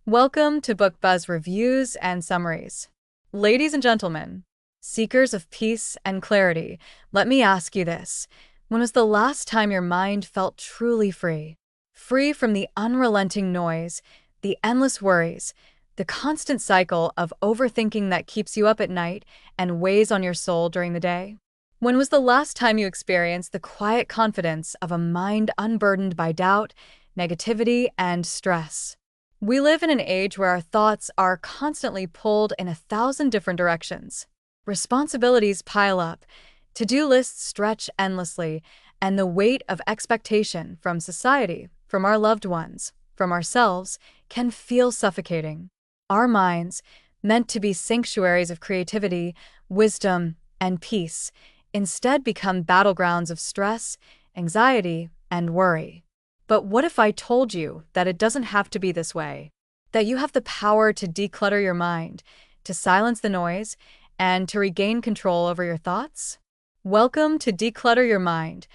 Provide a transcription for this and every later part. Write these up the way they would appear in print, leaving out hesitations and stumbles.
Welcome to Book Buzz Reviews and Summaries. Ladies and gentlemen, seekers of peace and clarity, let me ask you this. When was the last time your mind felt truly free? Free from the unrelenting noise, the endless worries, the constant cycle of overthinking that keeps you up at night and weighs on your soul during the day? When was the last time you experienced the quiet confidence of a mind unburdened by doubt, negativity, and stress? We live in an age where our thoughts are constantly pulled in 1,000 different directions. Responsibilities pile up, to-do lists stretch endlessly, and the weight of expectation from society, from our loved ones, from ourselves, can feel suffocating. Our minds, meant to be sanctuaries of creativity, wisdom, and peace, instead become battlegrounds of stress, anxiety, and worry. But what if I told you that it doesn't have to be this way? That you have the power to declutter your mind, to silence the noise, and to regain control over your thoughts? Welcome to Declutter Your Mind: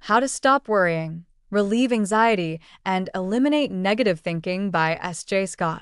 How to Stop Worrying, Relieve Anxiety, and Eliminate Negative Thinking by S.J. Scott.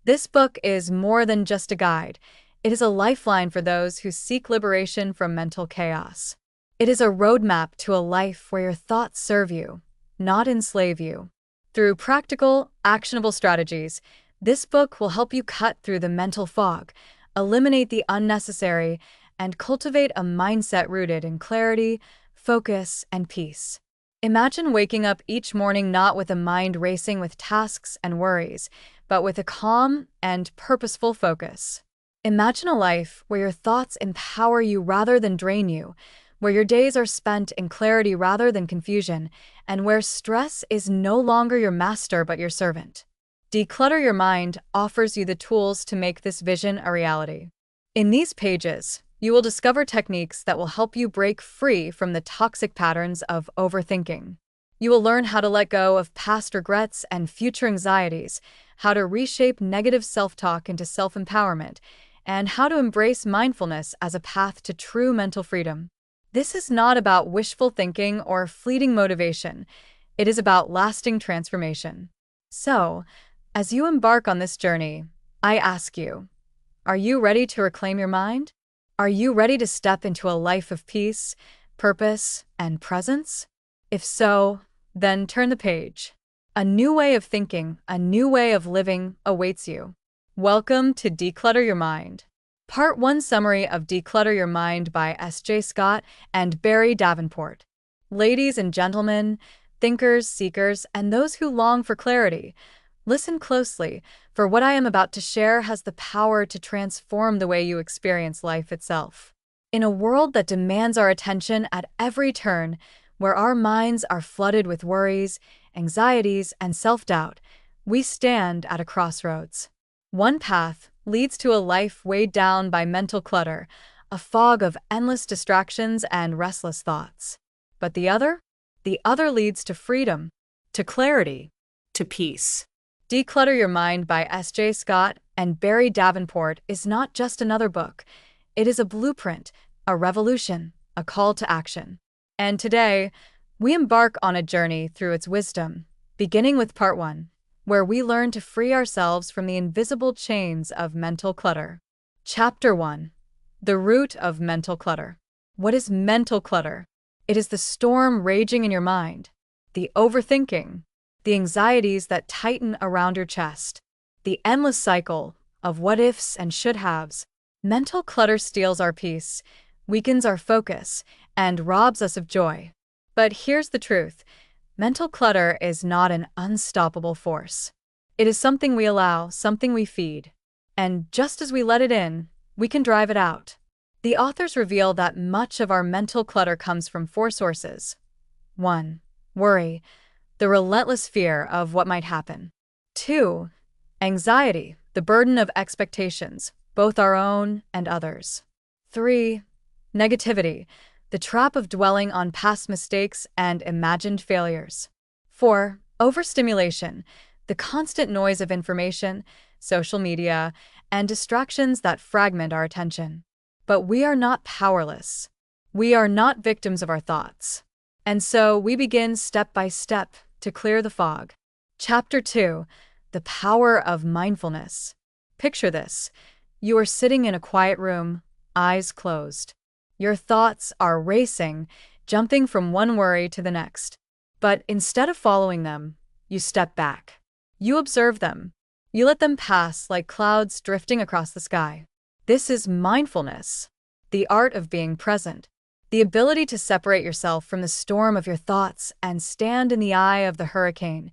This book is more than just a guide. It is a lifeline for those who seek liberation from mental chaos. It is a roadmap to a life where your thoughts serve you, not enslave you. Through practical, actionable strategies, this book will help you cut through the mental fog, eliminate the unnecessary, and cultivate a mindset rooted in clarity, focus, and peace. Imagine waking up each morning not with a mind racing with tasks and worries, but with a calm and purposeful focus. Imagine a life where your thoughts empower you rather than drain you, where your days are spent in clarity rather than confusion, and where stress is no longer your master but your servant. Declutter Your Mind offers you the tools to make this vision a reality. In these pages, you will discover techniques that will help you break free from the toxic patterns of overthinking. You will learn how to let go of past regrets and future anxieties, how to reshape negative self-talk into self-empowerment, and how to embrace mindfulness as a path to true mental freedom. This is not about wishful thinking or fleeting motivation. It is about lasting transformation. So, as you embark on this journey, I ask you, are you ready to reclaim your mind? Are you ready to step into a life of peace, purpose, and presence? If so, then turn the page. A new way of thinking, a new way of living awaits you. Welcome to Declutter Your Mind. Part 1 Summary of Declutter Your Mind by S.J. Scott and Barry Davenport. Ladies and gentlemen, thinkers, seekers, and those who long for clarity, listen closely, for what I am about to share has the power to transform the way you experience life itself. In a world that demands our attention at every turn, where our minds are flooded with worries, anxieties, and self-doubt, we stand at a crossroads. One path leads to a life weighed down by mental clutter, a fog of endless distractions and restless thoughts. But the other? The other leads to freedom, to clarity, to peace. Declutter Your Mind by S.J. Scott and Barry Davenport is not just another book. It is a blueprint, a revolution, a call to action. And today, we embark on a journey through its wisdom, beginning with Part 1. Where we learn to free ourselves from the invisible chains of mental clutter. Chapter 1. The Root of Mental Clutter. What is mental clutter? It is the storm raging in your mind, the overthinking, the anxieties that tighten around your chest, the endless cycle of what-ifs and should-haves. Mental clutter steals our peace, weakens our focus, and robs us of joy. But here's the truth. Mental clutter is not an unstoppable force. It is something we allow, something we feed. And just as we let it in, we can drive it out. The authors reveal that much of our mental clutter comes from 4 sources. 1. Worry, the relentless fear of what might happen. 2. Anxiety, the burden of expectations, both our own and others. 3. Negativity, the trap of dwelling on past mistakes and imagined failures. 4. Overstimulation, the constant noise of information, social media, and distractions that fragment our attention. But we are not powerless. We are not victims of our thoughts. And so we begin step by step to clear the fog. Chapter 2. the power of mindfulness. Picture this. You are sitting in a quiet room, eyes closed. Your thoughts are racing, jumping from one worry to the next. But instead of following them, you step back. You observe them. You let them pass like clouds drifting across the sky. This is mindfulness, the art of being present, the ability to separate yourself from the storm of your thoughts and stand in the eye of the hurricane,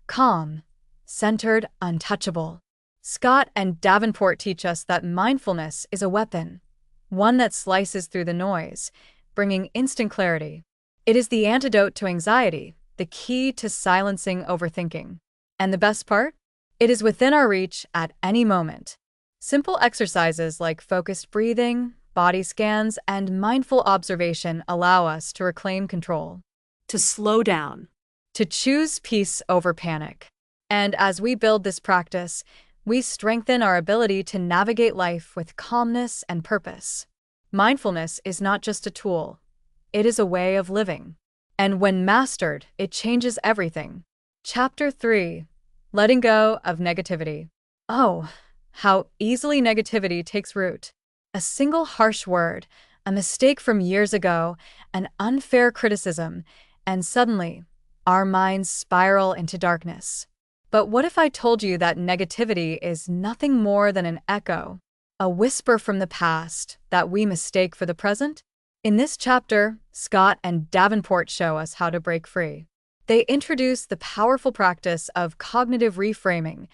calm, centered, untouchable. Scott and Davenport teach us that mindfulness is a weapon, one that slices through the noise, bringing instant clarity. It is the antidote to anxiety, the key to silencing overthinking. And the best part? It is within our reach at any moment. Simple exercises like focused breathing, body scans, and mindful observation allow us to reclaim control, to slow down, to choose peace over panic. And as we build this practice, we strengthen our ability to navigate life with calmness and purpose. Mindfulness is not just a tool, it is a way of living. And when mastered, it changes everything. Chapter 3: Letting Go of Negativity. Oh, how easily negativity takes root. A single harsh word, a mistake from years ago, an unfair criticism, and suddenly, our minds spiral into darkness. But what if I told you that negativity is nothing more than an echo, a whisper from the past that we mistake for the present? In this chapter, Scott and Davenport show us how to break free. They introduce the powerful practice of cognitive reframing,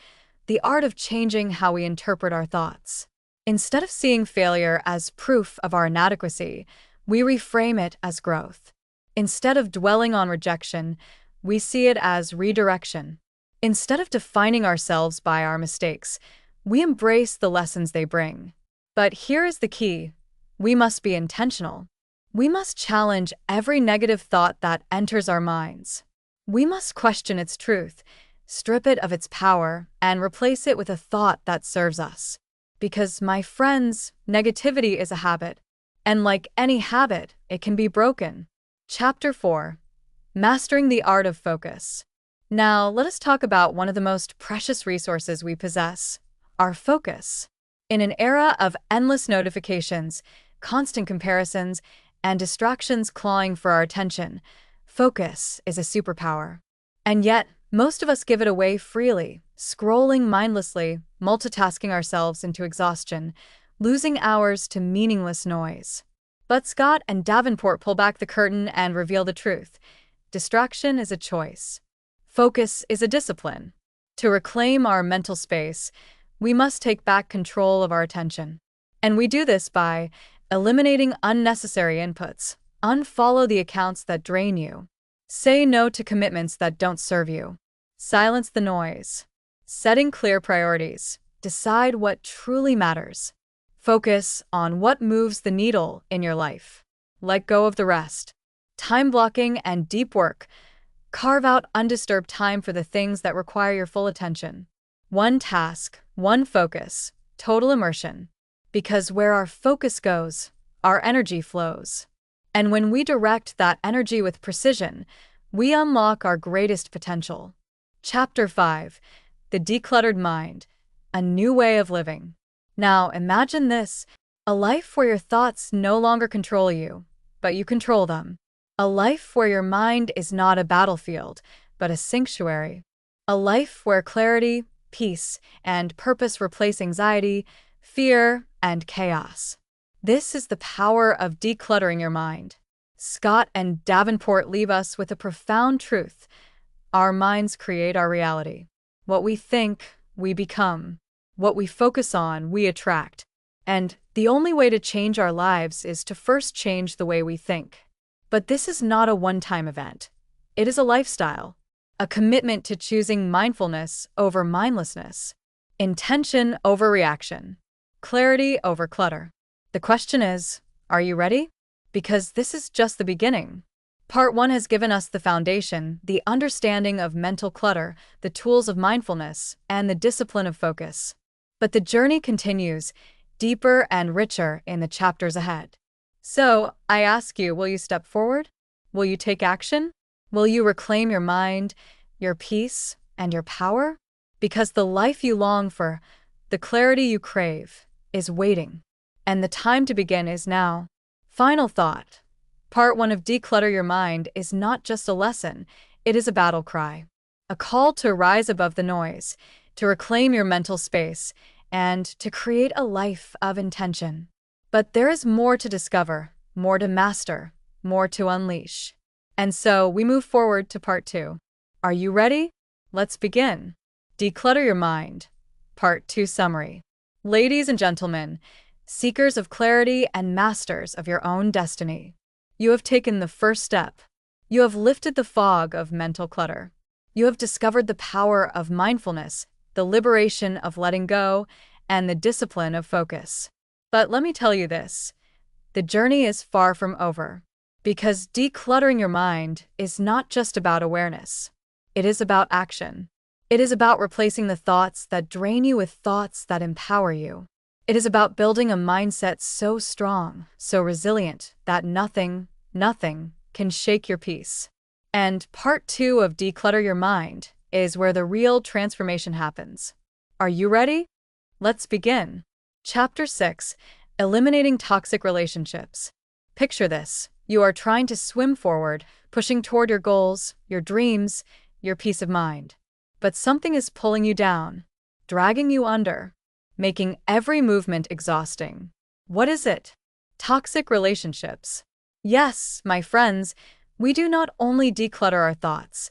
the art of changing how we interpret our thoughts. Instead of seeing failure as proof of our inadequacy, we reframe it as growth. Instead of dwelling on rejection, we see it as redirection. Instead of defining ourselves by our mistakes, we embrace the lessons they bring. But here is the key: we must be intentional. We must challenge every negative thought that enters our minds. We must question its truth, strip it of its power, and replace it with a thought that serves us. Because, my friends, negativity is a habit, and like any habit, it can be broken. Chapter 4: Mastering the Art of Focus. Now, let us talk about one of the most precious resources we possess: our focus. In an era of endless notifications, constant comparisons, and distractions clawing for our attention, focus is a superpower. And yet, most of us give it away freely, scrolling mindlessly, multitasking ourselves into exhaustion, losing hours to meaningless noise. But Scott and Davenport pull back the curtain and reveal the truth. Distraction is a choice. Focus is a discipline. To reclaim our mental space, we must take back control of our attention. And we do this by eliminating unnecessary inputs, unfollow the accounts that drain you, say no to commitments that don't serve you, silence the noise, setting clear priorities, decide what truly matters, focus on what moves the needle in your life, let go of the rest. Time blocking and deep work. Carve out undisturbed time for the things that require your full attention. One task, one focus, total immersion. Because where our focus goes, our energy flows. And when we direct that energy with precision, we unlock our greatest potential. Chapter 5: The Decluttered Mind. A New Way of Living. Now imagine this: a life where your thoughts no longer control you, but you control them. A life where your mind is not a battlefield, but a sanctuary. A life where clarity, peace, and purpose replace anxiety, fear, and chaos. This is the power of decluttering your mind. Scott and Davenport leave us with a profound truth: our minds create our reality. What we think, we become. What we focus on, we attract. And the only way to change our lives is to first change the way we think. But this is not a one-time event. It is a lifestyle, a commitment to choosing mindfulness over mindlessness, intention over reaction, clarity over clutter. The question is, are you ready? Because this is just the beginning. Part 1 has given us the foundation, the understanding of mental clutter, the tools of mindfulness, and the discipline of focus. But the journey continues, deeper and richer in the chapters ahead. So, I ask you, will you step forward? Will you take action? Will you reclaim your mind, your peace, and your power? Because the life you long for, the clarity you crave, is waiting. And the time to begin is now. Final thought. Part 1 of Declutter Your Mind is not just a lesson, it is a battle cry. A call to rise above the noise, to reclaim your mental space, and to create a life of intention. But there is more to discover, more to master, more to unleash. And so we move forward to part 2. Are you ready? Let's begin. Declutter Your Mind. Part 2 Summary. Ladies and gentlemen, seekers of clarity and masters of your own destiny, you have taken the first step. You have lifted the fog of mental clutter. You have discovered the power of mindfulness, the liberation of letting go, and the discipline of focus. But let me tell you this, the journey is far from over. Because decluttering your mind is not just about awareness. It is about action. It is about replacing the thoughts that drain you with thoughts that empower you. It is about building a mindset so strong, so resilient, that nothing can shake your peace. And part 2 of Declutter Your Mind is where the real transformation happens. Are you ready? Let's begin. Chapter 6. Eliminating Toxic Relationships. Picture this. You are trying to swim forward, pushing toward your goals, your dreams, your peace of mind. But something is pulling you down, dragging you under, making every movement exhausting. What is it? Toxic relationships. Yes, my friends, we do not only declutter our thoughts,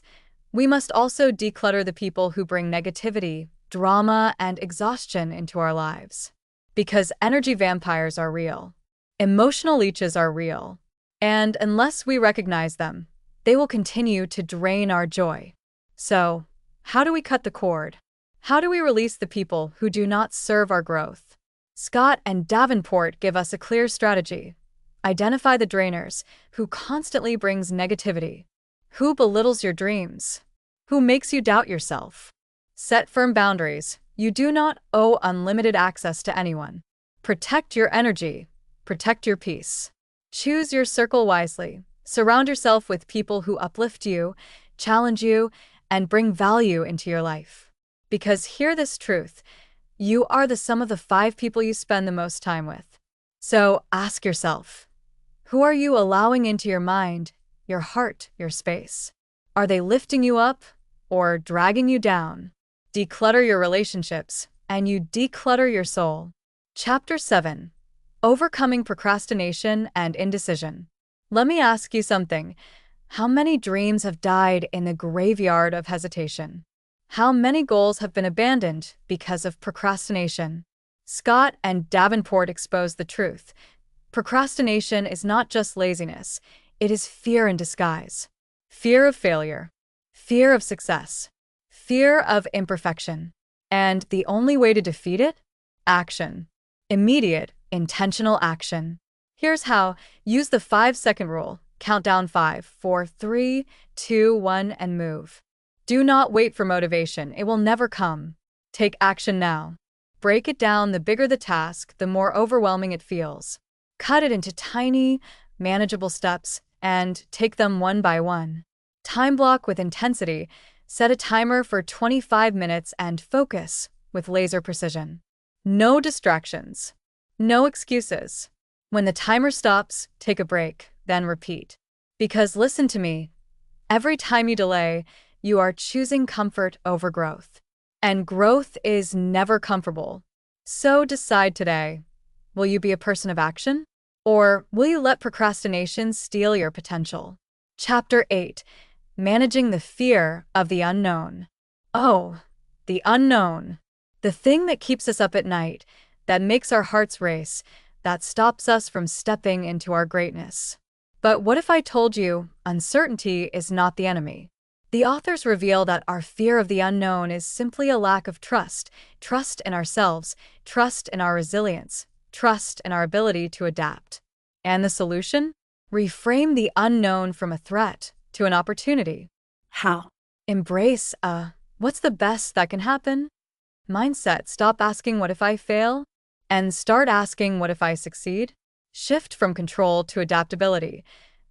we must also declutter the people who bring negativity, drama, and exhaustion into our lives. Because energy vampires are real. Emotional leeches are real. And unless we recognize them, they will continue to drain our joy. So, how do we cut the cord? How do we release the people who do not serve our growth? Scott and Davenport give us a clear strategy. Identify the drainers, who constantly brings negativity, who belittles your dreams, who makes you doubt yourself. Set firm boundaries. You do not owe unlimited access to anyone. Protect your energy. Protect your peace. Choose your circle wisely. Surround yourself with people who uplift you, challenge you, and bring value into your life. Because hear this truth, you are the sum of the 5 people you spend the most time with. So ask yourself, who are you allowing into your mind, your heart, your space? Are they lifting you up or dragging you down? Declutter your relationships, and you declutter your soul. Chapter 7. Overcoming Procrastination and Indecision. Let me ask you something. How many dreams have died in the graveyard of hesitation? How many goals have been abandoned because of procrastination? Scott and Davenport expose the truth. Procrastination is not just laziness, it is fear in disguise. Fear of failure, fear of success, fear of imperfection. And the only way to defeat it? Action. Immediate, intentional action. Here's how. Use the 5-second rule. Count down 5, 4, 3, 2, 1, and move. Do not wait for motivation. It will never come. Take action now. Break it down. The bigger the task, the more overwhelming it feels. Cut it into tiny, manageable steps and take them one by one. Time block with intensity. Set a timer for 25 minutes and focus with laser precision. No distractions. No excuses. When the timer stops, take a break, then repeat. Because listen to me, every time you delay, you are choosing comfort over growth. And growth is never comfortable. So decide today, will you be a person of action? Or will you let procrastination steal your potential? Chapter 8. Managing the Fear of the Unknown. Oh, the unknown. The thing that keeps us up at night, that makes our hearts race, that stops us from stepping into our greatness. But what if I told you uncertainty is not the enemy? The authors reveal that our fear of the unknown is simply a lack of trust in ourselves, trust in our resilience, trust in our ability to adapt. And the solution? Reframe the unknown from a threat to an opportunity. How? Embrace what's the best that can happen? Mindset. Stop asking what if I fail? And start asking what if I succeed? Shift from control to adaptability.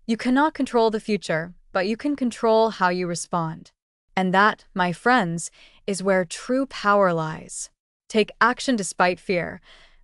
You cannot control the future, but you can control how you respond. And that, my friends, is where true power lies. Take action despite fear.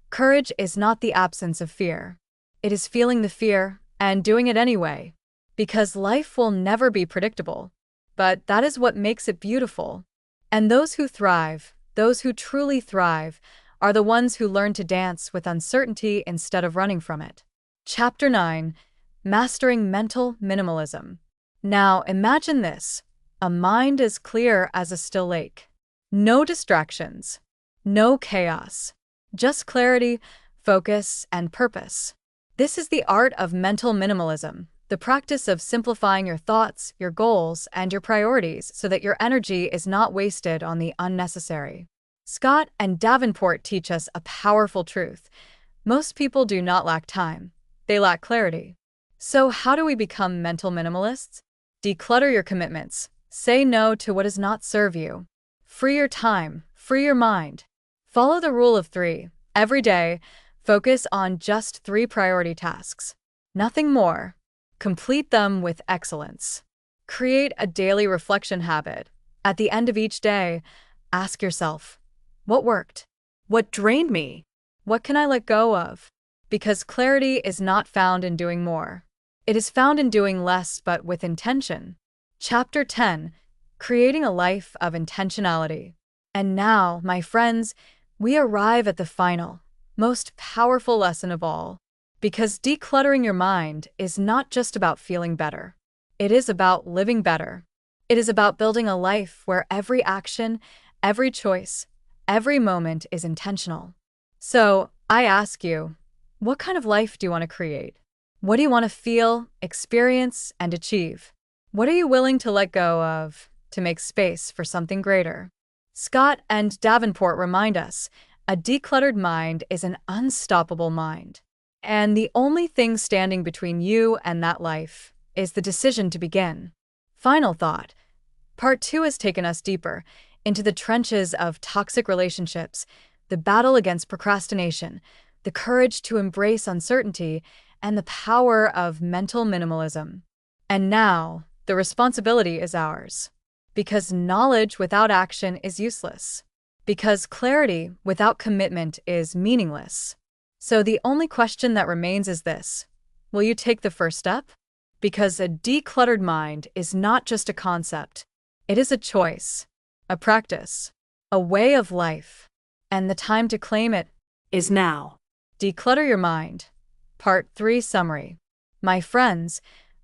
Courage is not the absence of fear. It is feeling the fear and doing it anyway. Because life will never be predictable. But that is what makes it beautiful. And those who thrive, those who truly thrive, are the ones who learn to dance with uncertainty instead of running from it. Chapter 9. Mastering Mental Minimalism. Now imagine this. A mind as clear as a still lake. No distractions. No chaos. Just clarity, focus, and purpose. This is the art of mental minimalism, the practice of simplifying your thoughts, your goals, and your priorities so that your energy is not wasted on the unnecessary. Scott and Davenport teach us a powerful truth. Most people do not lack time. They lack clarity. So how do we become mental minimalists? Declutter your commitments. Say no to what does not serve you. Free your time. Free your mind. Follow the rule of 3. Every day, focus on just 3 priority tasks. Nothing more. Complete them with excellence. Create a daily reflection habit. At the end of each day, ask yourself, what worked? What drained me? What can I let go of? Because clarity is not found in doing more. It is found in doing less but with intention. Chapter 10. Creating a Life of Intentionality. And now, my friends, we arrive at the final, most powerful lesson of all. Because decluttering your mind is not just about feeling better. It is about living better. It is about building a life where every action, every choice, every moment is intentional. So, I ask you, what kind of life do you want to create? What do you want to feel, experience, and achieve? What are you willing to let go of to make space for something greater? Scott and Davenport remind us, a decluttered mind is an unstoppable mind. And the only thing standing between you and that life is the decision to begin. Final thought. Part 2 has taken us deeper into the trenches of toxic relationships, the battle against procrastination, the courage to embrace uncertainty, and the power of mental minimalism. And now, the responsibility is ours. Because knowledge without action is useless. Because clarity without commitment is meaningless. So the only question that remains is this: will you take the first step? Because a decluttered mind is not just a concept. It is a choice, a practice, a way of life. And the time to claim it is now. Declutter your mind. Part 3 Summary. My friends,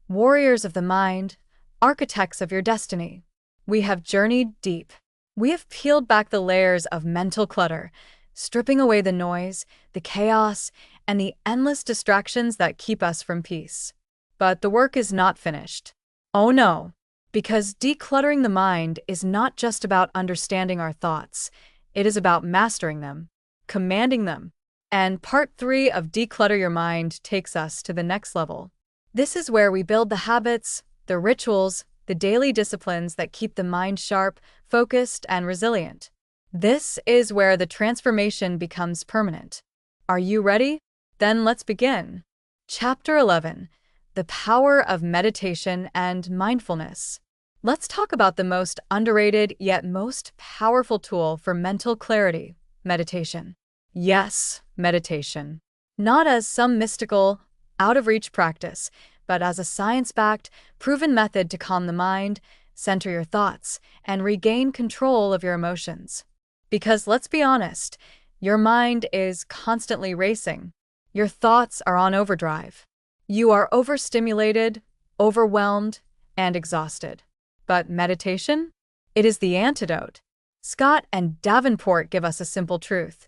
warriors of the mind, architects of your destiny, we have journeyed deep. We have peeled back the layers of mental clutter, stripping away the noise, the chaos, and the endless distractions that keep us from peace. But the work is not finished. Oh no, because decluttering the mind is not just about understanding our thoughts. It is about mastering them, commanding them. And Part 3 of Declutter Your Mind takes us to the next level. This is where we build the habits, the rituals, the daily disciplines that keep the mind sharp, focused, and resilient. This is where the transformation becomes permanent. Are you ready? Then let's begin. Chapter 11. The Power of Meditation and Mindfulness. Let's talk about the most underrated yet most powerful tool for mental clarity: meditation. Yes, meditation. Not as some mystical, out-of-reach practice, but as a science-backed, proven method to calm the mind, center your thoughts, and regain control of your emotions. Because let's be honest, your mind is constantly racing. Your thoughts are on overdrive. You are overstimulated, overwhelmed, and exhausted. But meditation? It is the antidote. Scott and Davenport give us a simple truth.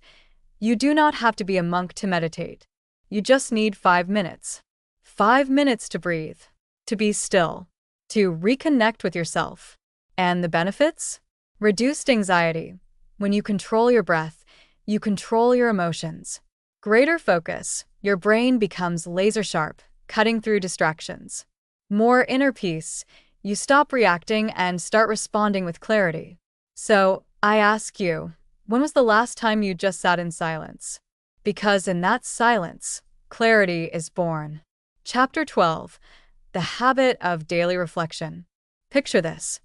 You do not have to be a monk to meditate. You just need 5 minutes. 5 minutes to breathe, to be still, to reconnect with yourself. And the benefits? Reduced anxiety. When you control your breath, you control your emotions. Greater focus. Your brain becomes laser sharp, cutting through distractions. More inner peace. You stop reacting and start responding with clarity. So, I ask you, when was the last time you just sat in silence? Because in that silence, clarity is born. Chapter 12. The Habit of Daily Reflection. Picture this.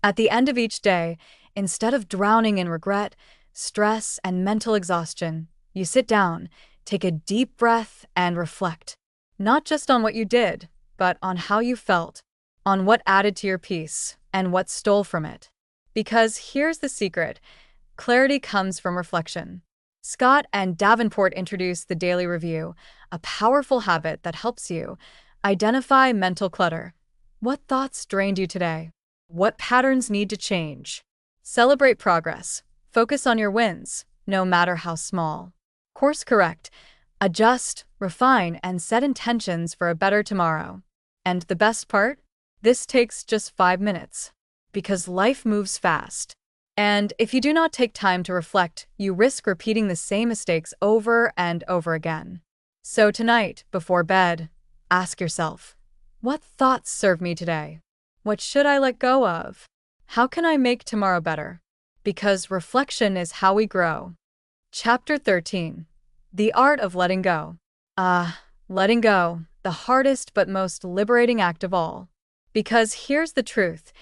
At the end of each day, instead of drowning in regret, stress, and mental exhaustion, you sit down, take a deep breath, and reflect. Not just on what you did, but on how you felt, on what added to your peace, and what stole from it. Because here's the secret: clarity comes from reflection. Scott and Davenport introduced the daily review, a powerful habit that helps you identify mental clutter. What thoughts drained you today? What patterns need to change? Celebrate progress. Focus on your wins, no matter how small. Course correct. Adjust, refine, and set intentions for a better tomorrow. And the best part? This takes just 5 minutes. Because life moves fast. And if you do not take time to reflect, you risk repeating the same mistakes over and over again. So tonight, before bed, ask yourself, what thoughts serve me today? What should I let go of? How can I make tomorrow better? Because reflection is how we grow. Chapter 13. The Art of Letting Go. Letting go, the hardest but most liberating act of all. Because here's the truth: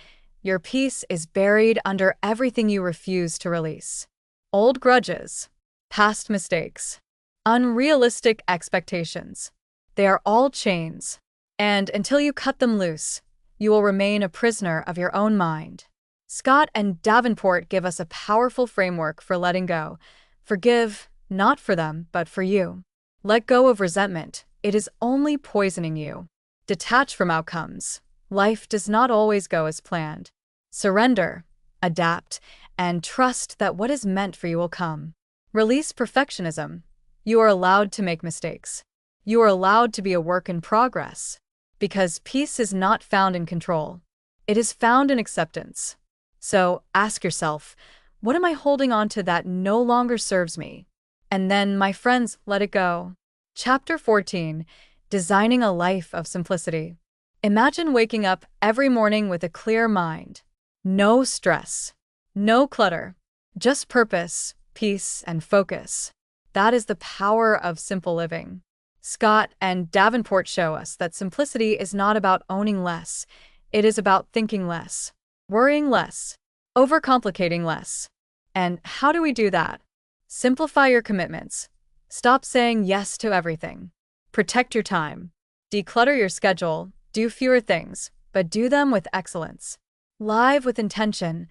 your peace is buried under everything you refuse to release. Old grudges, past mistakes, unrealistic expectations. They are all chains. And until you cut them loose, you will remain a prisoner of your own mind. Scott and Davenport give us a powerful framework for letting go. Forgive, not for them, but for you. Let go of resentment. It is only poisoning you. Detach from outcomes. Life does not always go as planned. Surrender, adapt, and trust that what is meant for you will come. Release perfectionism. You are allowed to make mistakes. You are allowed to be a work in progress. Because peace is not found in control. It is found in acceptance. So ask yourself, what am I holding on to that no longer serves me? And then, my friends, let it go. Chapter 14. Designing a Life of Simplicity. Imagine waking up every morning with a clear mind. No stress. No clutter. Just purpose, peace, and focus. That is the power of simple living. Scott and Davenport show us that simplicity is not about owning less. It is about thinking less, worrying less, overcomplicating less. And how do we do that? Simplify your commitments. Stop saying yes to everything. Protect your time. Declutter your schedule. Do fewer things, but do them with excellence. Live with intention.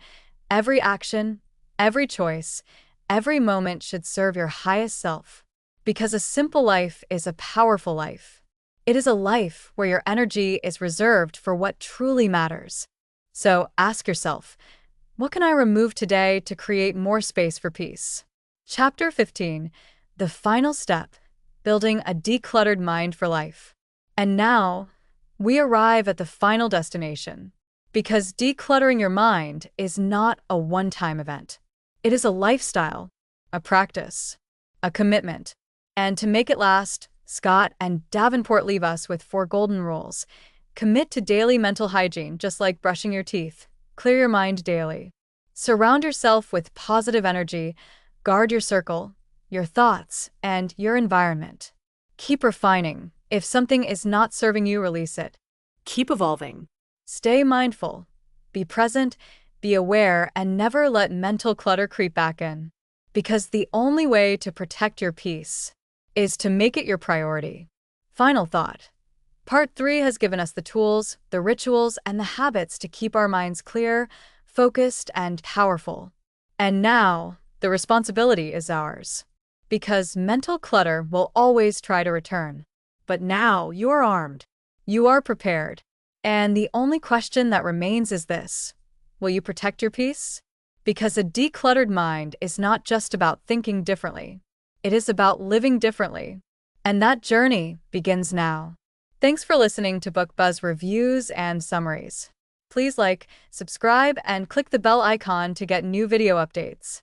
Every action, every choice, every moment should serve your highest self. Because a simple life is a powerful life. It is a life where your energy is reserved for what truly matters. So ask yourself, what can I remove today to create more space for peace? Chapter 15. The Final Step. Building a Decluttered Mind for Life. And now, we arrive at the final destination. Because decluttering your mind is not a one-time event. It is a lifestyle, a practice, a commitment. And to make it last, Scott and Davenport leave us with 4 golden rules. Commit to daily mental hygiene, just like brushing your teeth. Clear your mind daily. Surround yourself with positive energy. Guard your circle, your thoughts, and your environment. Keep refining. If something is not serving you, release it. Keep evolving. Stay mindful. Be present, be aware, and never let mental clutter creep back in. Because the only way to protect your peace is to make it your priority. Final thought. Part 3 has given us the tools, the rituals, and the habits to keep our minds clear, focused, and powerful. And now, the responsibility is ours. Because mental clutter will always try to return. But now you are armed. You are prepared. And the only question that remains is this: will you protect your peace? Because a decluttered mind is not just about thinking differently. It is about living differently. And that journey begins now. Thanks for listening to Book Buzz reviews and summaries. Please like, subscribe, and click the bell icon to get new video updates.